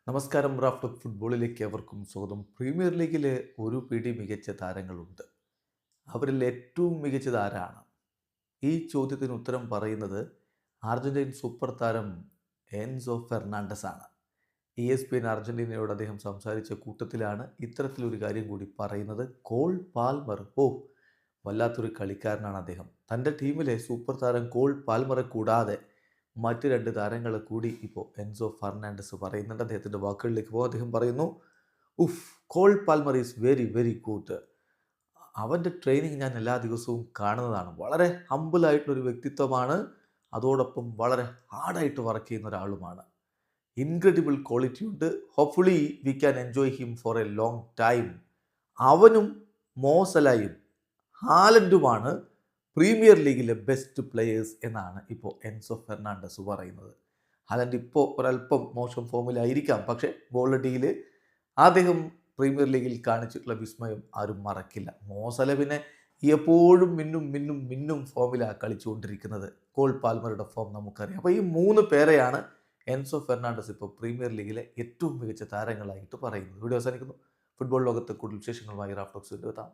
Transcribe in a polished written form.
നമസ്കാരം. റാഫ്റ്റർ ഫുട്ബോളിലേക്ക് അവർക്കും സ്വാഗതം. പ്രീമിയർ ലീഗിലെ ഒരു പിടി മികച്ച താരങ്ങളുണ്ട്. അവരിൽ ഏറ്റവും മികച്ചത് ആരാണ്? ഈ ചോദ്യത്തിന് ഉത്തരം പറയുന്നത് അർജന്റീൻ സൂപ്പർ താരം എൻസോ ഫെർണാണ്ടസ് ആണ്. ESPN അർജന്റീനയോട് അദ്ദേഹം സംസാരിച്ച കൂട്ടത്തിലാണ് ഇത്തരത്തിലൊരു കാര്യം കൂടി പറയുന്നത്. കോൾ പാൽമർ, വല്ലാത്തൊരു കളിക്കാരനാണ് അദ്ദേഹം. തൻ്റെ ടീമിലെ സൂപ്പർ താരം കോൾ പാൽമറെ കൂടാതെ മറ്റ് രണ്ട് താരങ്ങളെ കൂടി ഇപ്പോൾ എൻസോ ഫെർണാണ്ടസ് പറയുന്നുണ്ട്. അദ്ദേഹത്തിൻ്റെ വാക്കുകളിലേക്ക് പോകും. അദ്ദേഹം പറയുന്നു, Cole Palmer is very very good. അവൻ്റെ ട്രെയിനിങ് ഞാൻ എല്ലാ ദിവസവും കാണുന്നതാണ്. വളരെ ഹമ്പിളായിട്ടുള്ളൊരു വ്യക്തിത്വമാണ്. അതോടൊപ്പം വളരെ ഹാർഡായിട്ട് വർക്ക് ചെയ്യുന്ന ഒരാളുമാണ്. ഇൻക്രെഡിബിൾ ക്വാളിറ്റി ഉണ്ട്. Hopefully we can enjoy him for A long time. അവനും മോസലായും ഹാലൻഡുമാണ് പ്രീമിയർ ലീഗിലെ ബെസ്റ്റ് പ്ലെയേഴ്സ് എന്നാണ് ഇപ്പോൾ എൻസോ ഫെർണാണ്ടസ് പറയുന്നത്. ഹാലൻഡ് ഇപ്പോൾ ഒരല്പം മോശം ഫോമിലായിരിക്കാം, പക്ഷേ ഗോളടിയിൽ അദ്ദേഹം പ്രീമിയർ ലീഗിൽ കാണിച്ചിട്ടുള്ള വിസ്മയം ആരും മറക്കില്ല. മോസല പിന്നെ എപ്പോഴും മിന്നും ഫോമിലാണ് കളിച്ചുകൊണ്ടിരിക്കുന്നത്. കോൾ പാൽമറുടെ ഫോം നമുക്കറിയാം. അപ്പോൾ ഈ മൂന്ന് പേരെയാണ് എൻസോ ഫെർണാണ്ടസ് ഇപ്പോൾ പ്രീമിയർ ലീഗിലെ ഏറ്റവും മികച്ച താരങ്ങളായിട്ട് പറയുന്നത്. വീഡിയോ അവസാനിക്കുന്നു. ഫുട്ബോൾ ലോകത്തെ കൂടുതൽ വിശേഷങ്ങളുമായി റാഫ്റ്റോക്സ് എത്താം.